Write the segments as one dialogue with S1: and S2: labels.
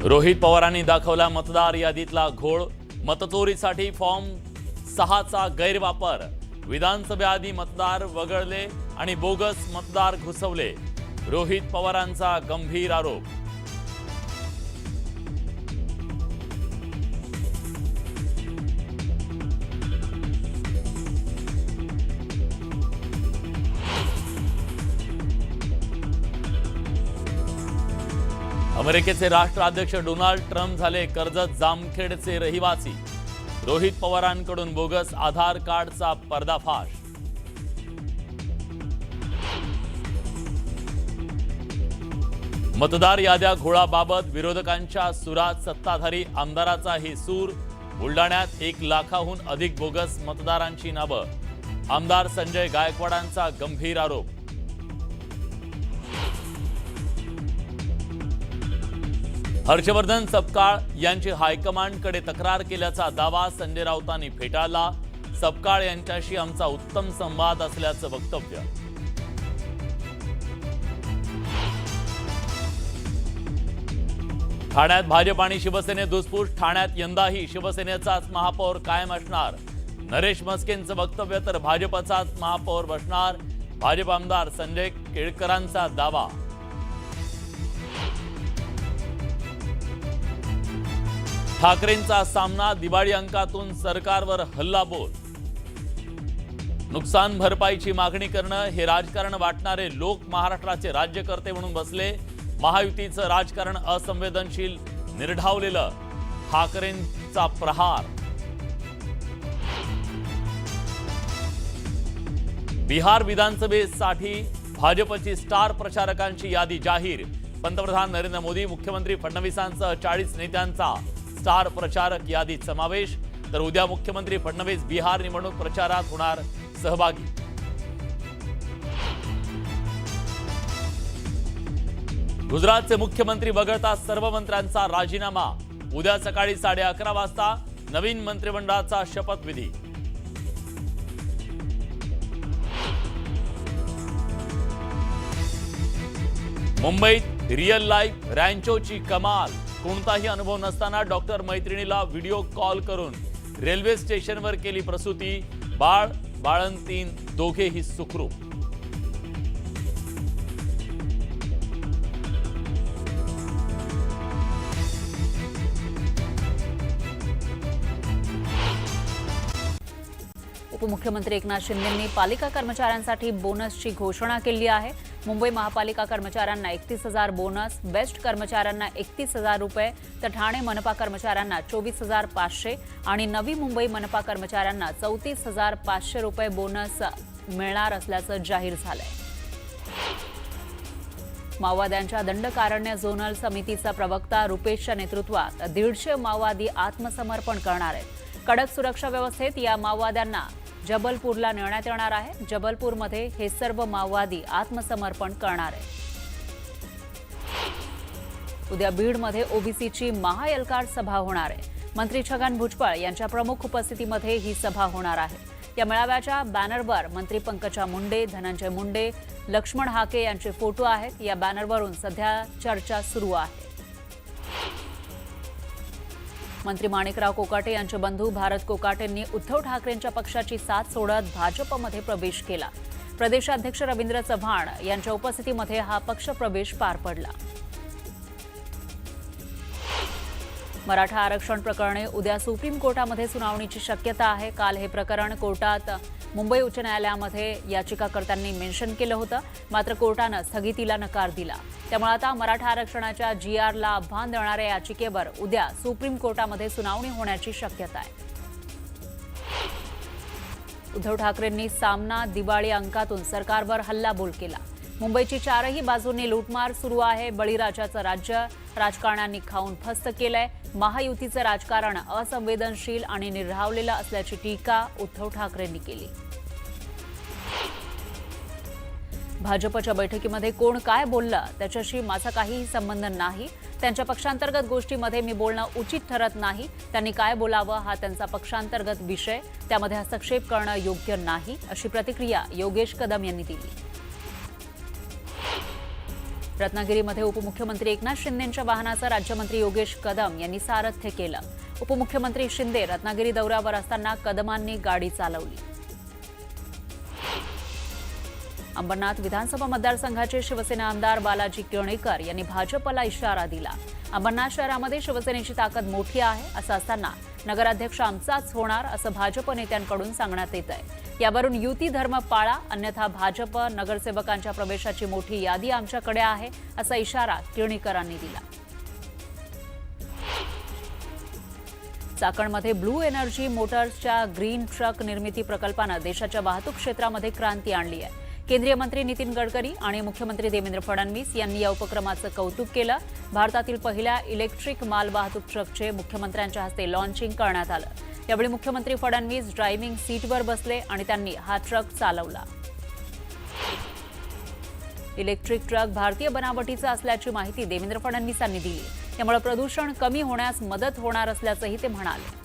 S1: रोहित पवारांनी दाखवला मतदार यादीतला घोळ, मतचोरीसाठी फॉर्म 6चा गैरवापर, विधानसभेआधी मतदार वगळले आणि बोगस मतदार घुसवले, रोहित पवारांचा गंभीर आरोप। अमेरिकेचे राष्ट्राध्यक्ष डोनाल्ड ट्रम्प झाले कर्जत जामखेडचे रहिवासी, रोहित पवारांकडून बोगस आधार कार्डचा पर्दाफाश। मतदार याद्या घोळाबाबत विरोधकांच्या सुरात सत्ताधारी आमदाराचाही सूर, बुलडाण्यात 1 लाखाहून अधिक बोगस मतदारांची नावं, आमदार संजय गायकवाडांचा गंभीर आरोप। हर्षवर्धन सपकाळ यांची हायकमांडकडे तक्रार केल्याचा दावा संजय राऊतांनी फेटाळला, सपकाळ यांच्याशी आमचा उत्तम संवाद असल्याचं वक्तव्य। ठाण्यात भाजप आणि शिवसेने धुसफूस, ठाण्यात यंदाही शिवसेनेचाच महापौर कायम असणार, नरेश म्हस्केंचं वक्तव्य तर भाजपचाच महापौर बसणार, भाजप आमदार संजय केळकरांचा दावा। ठाकरेंचा सामना, दिवाळी अंकातून सरकारवर हल्लाबोल, नुकसान भरपाईची मागणी करणं हे राजकारण वाटणारे लोक महाराष्ट्राचे राज्यकर्ते म्हणून बसले, महायुतीचं राजकारण असंवेदनशील, निर्ढावलेलं, ठाकरेंचा प्रहार। बिहार विधानसभेसाठी भाजपची स्टार प्रचारकांची यादी जाहीर, पंतप्रधान नरेंद्र मोदी, मुख्यमंत्री फडणवीसांसह 40 नेत्यांचा स्टार प्रचारक यादीत समावेश, तर उद्या मुख्यमंत्री फडणवीस बिहार निवडणूक प्रचारात होणार सहभागी। गुजरातचे मुख्यमंत्री वगळता सर्व मंत्र्यांचा राजीनामा, उद्या सकाळी 11:30 वाजता नवीन मंत्रिमंडळाचा शपथविधी। मुंबईत रिअल लाईफ रॅन्चोची कमाल, कोणताही अनुभव नसताना डॉक्टर मैत्रिणीला व्हिडिओ कॉल करून रेल्वे स्टेशनवर केली प्रसूती, बाळंतीण दोघेही सुखरूप।
S2: उपमुख्यमंत्री एकनाथ शिंदेंनी पालिका कर्मचाऱ्यांसाठी बोनसची घोषणा केली आहे। मुंबई महापालिका कर्मचाऱ्यांना 31,000 बोनस, बेस्ट कर्मचाऱ्यांना 31,000 रुपये, तर ठाणे मनपा कर्मचाऱ्यांना 24,500 आणि नवी मुंबई मनपा कर्मचाऱ्यांना 34,500 रुपये बोनस मिळणार असल्याचं जाहीर झालंय। माओवाद्यांच्या दंडकारण्य झोनल समितीचा प्रवक्ता रुपेशच्या नेतृत्वात 150 माओवादी आत्मसमर्पण करणार आहेत। कडक सुरक्षा व्यवस्थेत या माओवाद्यांना जबलपूरला नेण्यात येणार आहे। जबलपूरमध्ये हे सर्व माओवादी आत्मसमर्पण करणार आहेत। उद्या बीडमध्ये ओबीसीची महाएल्गार सभा होणार आहे। मंत्री छगन भुजबळ यांच्या प्रमुख उपस्थितीमध्ये ही सभा होणार आहे। या मेळाव्याच्या बॅनरवर मंत्री पंकजा मुंडे, धनंजय मुंडे, लक्ष्मण हाके यांचे फोटो आहेत। या बॅनरवरून सध्या चर्चा सुरू आहे। मंत्री माणिकराव कोकाटे यांचे बंधू भारत कोकाटेंनी उद्धव ठाकरेंच्या पक्षाची साथ सोडत भाजपमध्ये प्रवेश केला। प्रदेशाध्यक्ष रवींद्र चव्हाण यांच्या उपस्थितीमध्ये हा पक्ष प्रवेश पार पडला। मराठा आरक्षण प्रकरणी उद्या सुप्रीम कोर्टामध्ये सुनावणीची शक्यता आहे। काल हे प्रकरण कोर्टात मुंबई उच्च न्यायालयामध्ये याचिकाकर्त्यांनी मेन्शन केलं होतं, मात्र कोर्टानं स्थगितीला नकार दिला। त्यामुळे आता मराठा आरक्षणाच्या GRला आव्हान देणाऱ्या याचिकेवर उद्या सुप्रीम कोर्टामध्ये सुनावणी होण्याची शक्यता आहे। उद्धव ठाकरेंनी सामना, दिवाळी अंकातून सरकारवर हल्लाबोल केला। मुंबईची चारही बाजूंनी लूटमार सुरू आहे। बळीराजाचं राज्य राजकारण्यांनी खाऊन फस्त केलंय। महायुतीचं राजकारण असंवेदनशील आणि निर्ढावलेलं असल्याची टीका उद्धव ठाकरेंनी केली। भाजपच्या बैठकीमध्ये कोण काय बोललं त्याच्याशी माझा काहीही संबंध नाही, त्यांच्या पक्षांतर्गत गोष्टीमध्ये मी बोलणं उचित ठरत नाही। त्यांनी काय बोलावं हा त्यांचा पक्षांतर्गत विषय, त्यामध्ये हस्तक्षेप करणं योग्य नाही, अशी प्रतिक्रिया योगेश कदम यांनी दिली। रत्नागिरीमध्ये उपमुख्यमंत्री एकनाथ शिंदेंच्या वाहनाचं राज्यमंत्री योगेश कदम यांनी सारथ्य केलं. उपमुख्यमंत्री शिंदे रत्नागिरी दौऱ्यावर असताना कदमांनी गाडी चालवली. अंबरनाथ विधानसभा मतदारसंघाचे शिवसेना आमदार बालाजी केणेकर यांनी भाजपला इशारा दिला. अंबरनाथ शहरामध्ये शिवसेनेची ताकद मोठी आहे, असं असताना नगराध्यक्ष आमचाच होणार असं भाजप नेत्यांकडून सांगण्यात येत आहे. यावरून युती धर्म पाळा, अन्यथा भाजप नगरसेवकांच्या प्रवेशाची मोठी यादी आमच्याकडे आहे, असा इशारा केणेकरांनी दिला. चाकणमध्ये ब्लू एनर्जी मोटर्सच्या ग्रीन ट्रक निर्मिती प्रकल्पानं देशाच्या वाहतूक क्षेत्रामध्ये क्रांती आणली आहे. केंद्रीय मंत्री नितीन गडकरी आणि मुख्यमंत्री देवेंद्र फडणवीस यांनी या उपक्रमाचं कौतुक केलं. भारतातील पहिल्या इलेक्ट्रिक मालवाहतूक ट्रकचे मुख्यमंत्र्यांच्या हस्ते लॉन्चिंग करण्यात आलं. यावेळी मुख्यमंत्री फडणवीस ड्रायव्हिंग सीटवर बसले आणि त्यांनी हा ट्रक चालवला. इलेक्ट्रिक ट्रक भारतीय बनावटीचा असल्याची माहिती देवेंद्र फडणवीसांनी दिली. त्यामुळे प्रदूषण कमी होण्यास मदत होणार असल्याचंही ते म्हणाले.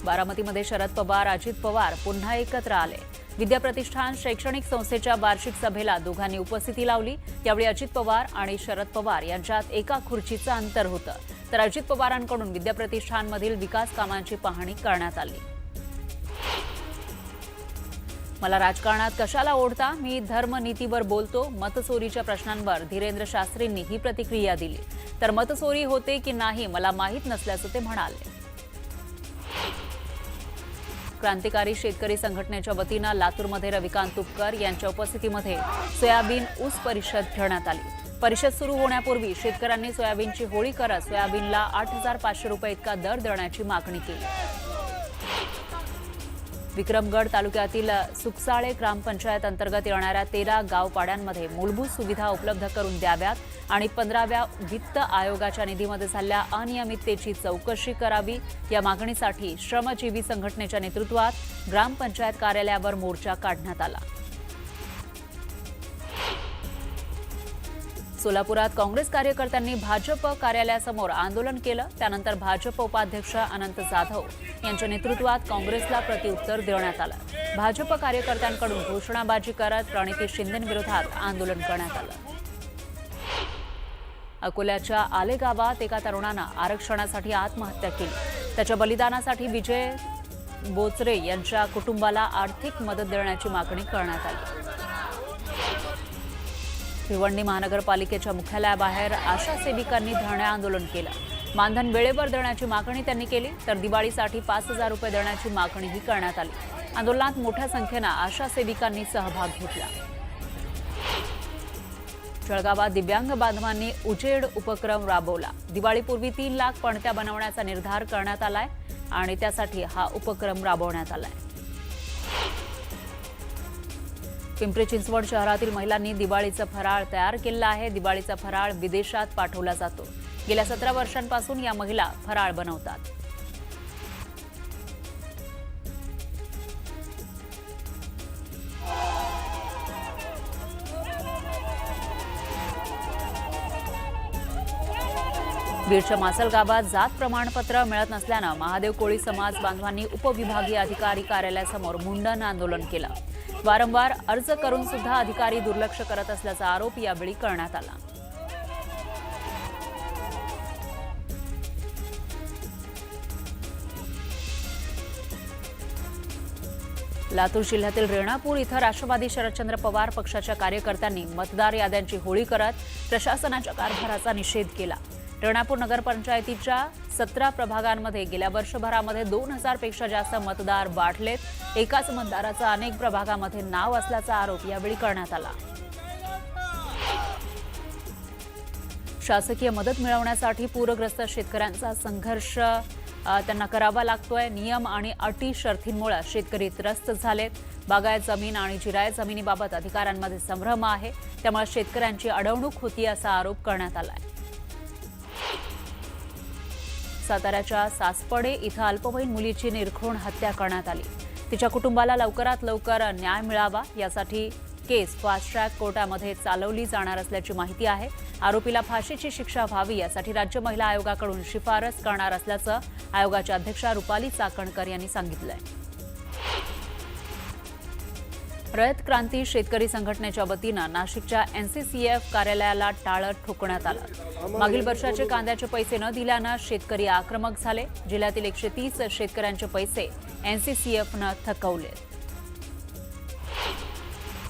S2: बारामतीमध्ये शरद पवार, अजित पवार पुन्हा एकत्र आले. विद्या प्रतिष्ठान शैक्षणिक संस्थेच्या वार्षिक सभेला दोघांनी उपस्थिती लावली. यावेळी अजित पवार आणि शरद पवार यांच्यात एका खुर्चीचं अंतर होतं. तर अजित पवारांकडून विद्या प्रतिष्ठानमधील विकास कामांची पाहणी करण्यात आली. मला राजकारणात कशाला ओढता, मी धर्मनीतीवर बोलतो. मतचोरीच्या प्रश्नांवर धीरेंद्र शास्त्रींनी ही प्रतिक्रिया दिली. तर मतचोरी होते की नाही मला माहीत नसल्याचं ते म्हणाले. क्रांतिकारी शेतकरी संघटनेच्या वतीनं लातूरमध्ये रविकांत तुपकर यांच्या उपस्थितीमध्ये सोयाबीन ऊस परिषद घेण्यात आली. परिषद सुरू होण्यापूर्वी शेतकऱ्यांनी सोयाबीनची होळी करत सोयाबीनला 8,500 रुपये इतका दर देण्याची मागणी केली. विक्रमगड तालुक्यातील सुकसाळे ग्रामपंचायत अंतर्गत येणाऱ्या 13 गावपाड्यांमध्ये मूलभूत सुविधा उपलब्ध करून द्याव्यात आणि 15व्या वित्त आयोगाच्या निधीमध्ये झालेल्या अनियमिततेची चौकशी करावी, या मागणीसाठी श्रमजीवी संघटनेच्या नेतृत्वात ग्रामपंचायत कार्यालयावर मोर्चा काढण्यात आला. सोलापुरात काँग्रेस कार्यकर्त्यांनी भाजप कार्यालयासमोर आंदोलन केलं. त्यानंतर भाजप उपाध्यक्ष अनंत जाधव यांच्या नेतृत्वात काँग्रेसला प्रत्युत्तर देण्यात आलं. भाजप कार्यकर्त्यांकडून घोषणाबाजी करत प्रणिती शिंदेंविरोधात आंदोलन करण्यात आलं. अकोल्याच्या आले गावात एका तरुणानं आरक्षणासाठी आत्महत्या केली. त्याच्या बलिदानासाठी विजय बोचरे यांच्या कुटुंबाला आर्थिक मदत देण्याची मागणी करण्यात आली. भिवंडी महानगरपालिकेच्या मुख्यालयाबाहेर आशा सेविकांनी धरणे आंदोलन केलं. मानधन वेळेवर देण्याची मागणी त्यांनी केली. तर दिवाळीसाठी 5,000 रुपये देण्याची मागणीही करण्यात आली. आंदोलनात मोठ्या संख्येनं आशा सेविकांनी सहभाग घेतला. जळगावात दिव्यांग बांधवांनी उजेड उपक्रम राबवला. दिवाळीपूर्वी 3 लाख पणत्या बनवण्याचा निर्धार करण्यात आलाय आणि त्यासाठी हा उपक्रम राबवण्यात आलाय. पिंपरी चिंचवड शहरातील महिलांनी दिवाळीचा फराळ तयार केला आहे. दिवाळीचा फराळ विदेशात पाठवला जातो. गेल्या 17 वर्षांपासून या महिला फराळ बनवतात. बीडच्या मासल गावात जात प्रमाणपत्र मिळत नसल्यानं महादेव कोळी समाज बांधवांनी उपविभागीय अधिकारी कार्यालयासमोर मुंडन आंदोलन केलं. वारंवार अर्ज करून सुद्धा अधिकारी दुर्लक्ष करत असल्याचा आरोप यावेळी करण्यात आला. लातूर जिल्ह्यातील रेणापूर इथं राष्ट्रवादी शरदचंद्र पवार पक्षाच्या कार्यकर्त्यांनी मतदार याद्यांची होळी करत प्रशासनाच्या कारभाराचा निषेध केला. रेणापूर नगरपंचायतीच्या 17 प्रभागांमध्ये गेल्या वर्षभरामध्ये 2,000 पेक्षा जास्त मतदार वाढलेत. एकाच मतदाराचं अनेक प्रभागामध्ये नाव असल्याचा आरोप यावेळी करण्यात आला. शासकीय मदत मिळवण्यासाठी पूरग्रस्त शेतकऱ्यांचा संघर्ष त्यांना करावा लागतोय. नियम आणि अटी शर्थींमुळे शेतकरी त्रस्त झालेत. बागायत जमीन आणि जिरायत जमिनीबाबत अधिकाऱ्यांमध्ये संभ्रम आहे. त्यामुळे शेतकऱ्यांची अडवणूक होती असा आरोप करण्यात आलाय. साताऱ्याच्या सासपडे इथं अल्पवयीन मुलीची निर्घृण हत्या करण्यात आली. तिच्या कुटुंबाला लवकरात लवकर न्याय मिळावा यासाठी केस फास्ट ट्रॅक कोर्टामध्ये चालवली जाणार असल्याची माहिती आहे. आरोपीला फाशीची शिक्षा व्हावी यासाठी राज्य महिला आयोगाकडून शिफारस करणार असल्याचं आयोगाच्या अध्यक्षा रुपाली चाकणकर यांनी सांगितलंय. रयत क्रांती शेतकरी संघटनेच्या वतीनं नाशिकच्या NCCF कार्यालयाला टाळं ठोकण्यात आलं। मागील वर्षाचे कांद्याचे पैसे न दिल्यानं शेतकरी आक्रमक झाले। जिल्ह्यातील 130 शेतकऱ्यांचे पैसे NCCFनं थकवले।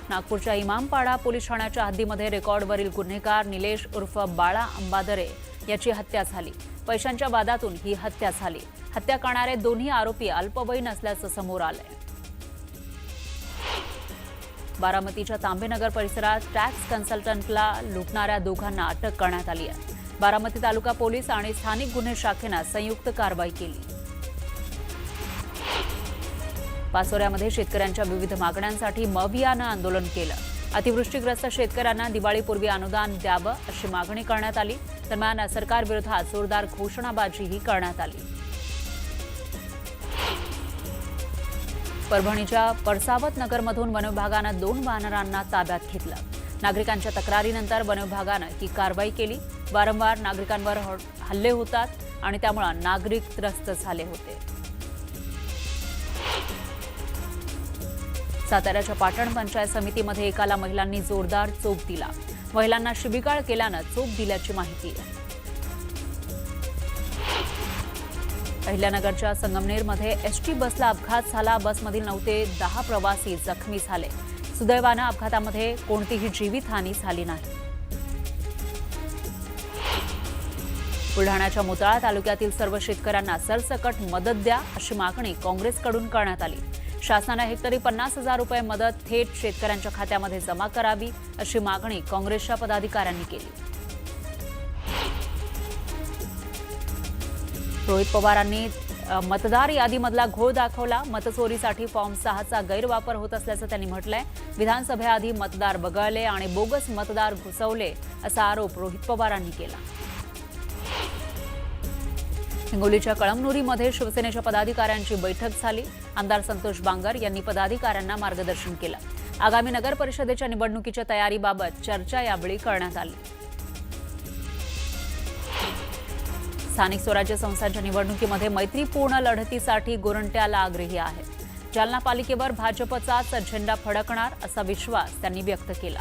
S2: नागपूरच्या इमामपाडा पोलीस ठाण्याच्या हद्दीमध्ये रेकॉर्डवरील गुन्हेगार निलेश उर्फ बाळा अंबादरे याची हत्या झाली। पैशांच्या वादातून ही हत्या झाली। हत्या करणारे दोन्ही आरोपी अल्पवयीन असल्याचं समोर आलंय। बारामतीच्या तांबेनगर परिसरात टॅक्स कन्सल्टंटला लुटणाऱ्या दोघांना अटक करण्यात आली आहे। बारामती तालुका पोलीस आणि स्थानिक गुन्हे शाखेनं संयुक्त कारवाई केली। पाचोऱ्यामध्ये शेतकऱ्यांच्या विविध मागण्यांसाठी मवियानं आंदोलन केलं। अतिवृष्टीग्रस्त शेतकऱ्यांना दिवाळीपूर्वी अनुदान द्यावं अशी मागणी करण्यात आली। दरम्यान सरकारविरोधात जोरदार घोषणाबाजीही करण्यात आली। परभणीच्या परसावत नगरमधून वनविभागानं 2 वानरांना ताब्यात घेतलं। नागरिकांच्या तक्रारीनंतर वनविभागानं ही कारवाई केली। वारंवार नागरिकांवर हल्ले होतात आणि त्यामुळे नागरिक त्रस्त झाले होते। साताऱ्याच्या पाटण पंचायत समितीमध्ये एकाला महिलांनी जोरदार चोप दिला। महिलांना शिबिकाळ केल्यानं चोप दिल्याची माहिती आहे। अहिल्यानगरच्या संगमनेरमध्ये एसटी बसला अपघात झाला। बसमधील 9 ते 10 प्रवासी जखमी झाले। सुदैवानं अपघातामध्ये कोणतीही जीवितहानी झाली नाही। बुलढाण्याच्या मोताळा तालुक्यातील सर्व शेतकऱ्यांना सरसकट मदत द्या अशी मागणी काँग्रेसकडून करण्यात आली। शासनाने हेक्टरी 50,000 रुपये मदत थेट शेतकऱ्यांच्या खात्यामध्ये जमा करावी अशी मागणी काँग्रेसच्या पदाधिकाऱ्यांनी केली। रोहित पवारांनी मतदार यादीमधला घोळ दाखवला। मतचोरीसाठी फॉर्म 6चा गैरवापर होत असल्याचं त्यांनी म्हटलंय। विधानसभेआधी मतदार वगळले आणि बोगस मतदार घुसवले असा आरोप रोहित पवारांनी केला। हिंगोलीच्या कळमनुरीमध्ये शिवसेनेच्या पदाधिकाऱ्यांची बैठक झाली। आमदार संतोष बांगर यांनी पदाधिकाऱ्यांना मार्गदर्शन केलं। आगामी नगर परिषदेच्या निवडणुकीच्या तयारीबाबत चर्चा यावेळी करण्यात आली। स्थानिक स्वराज्य संस्थांच्या निवडणुकीमध्ये मैत्रीपूर्ण लढतीसाठी गोरंट्याला आग्रही आहे। जालना पालिकेवर भाजपचाच झेंडा फडकणार असा विश्वास त्यांनी व्यक्त केला।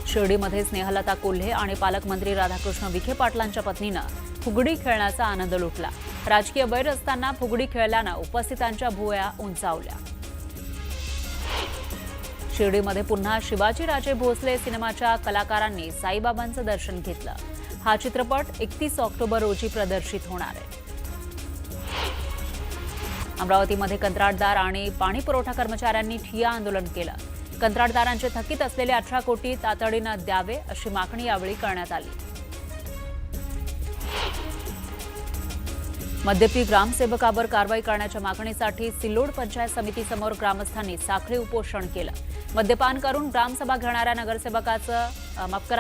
S2: शिर्डीमध्ये स्नेहलता कोल्हे आणि पालकमंत्री राधाकृष्ण विखे पाटलांच्या पत्नीनं फुगडी खेळण्याचा आनंद लुटला। राजकीय वैर असताना फुगडी खेळल्यानं उपस्थितांच्या भुवया उंचावल्या। शिर्डीमध्ये पुन्हा शिवाजीराजे भोसले सिनेमाच्या कलाकारांनी साईबाबांचं दर्शन घेतलं। हा चित्रपट 31 ऑक्टोबर रोजी प्रदर्शित होणार आहे। अमरावतीमध्ये कंत्राटदार आणि पाणी पुरवठा कर्मचाऱ्यांनी ठिय्या आंदोलन केलं। कंत्राटदारांचे थकीत असलेले 18 कोटी तातडीनं द्यावे अशी मागणी यावेळी करण्यात आली। मद्यपी ग्रामसेवकावर कारवाई करण्याच्या मागणीसाठी सिल्लोड पंचायत समितीसमोर ग्रामस्थांनी साखळी उपोषण केलं। मद्यपान करून ग्रामसभा घेणाऱ्या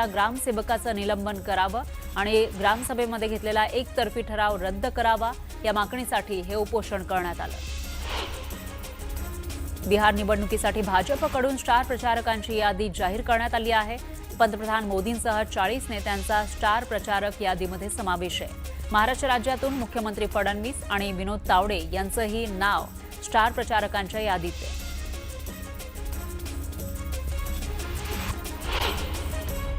S2: ग्रामसेवकाचं निलंबन करावं आणि ग्रामसभेमध्ये घेतलेला एकतर्फी ठराव रद्द करावा या मागणीसाठी हे उपोषण करण्यात आलं। बिहार निवडणुकीसाठी भाजपकडून स्टार प्रचारकांची यादी जाहीर करण्यात आली आहे। पंतप्रधान मोदींसह 40 नेत्यांचा स्टार प्रचारक यादीमध्ये समावेश आहे। महाराष्ट्र राज्यातून मुख्यमंत्री फडणवीस आणि विनोद तावडे यांचंही नाव स्टार प्रचारकांच्या यादीत आहे।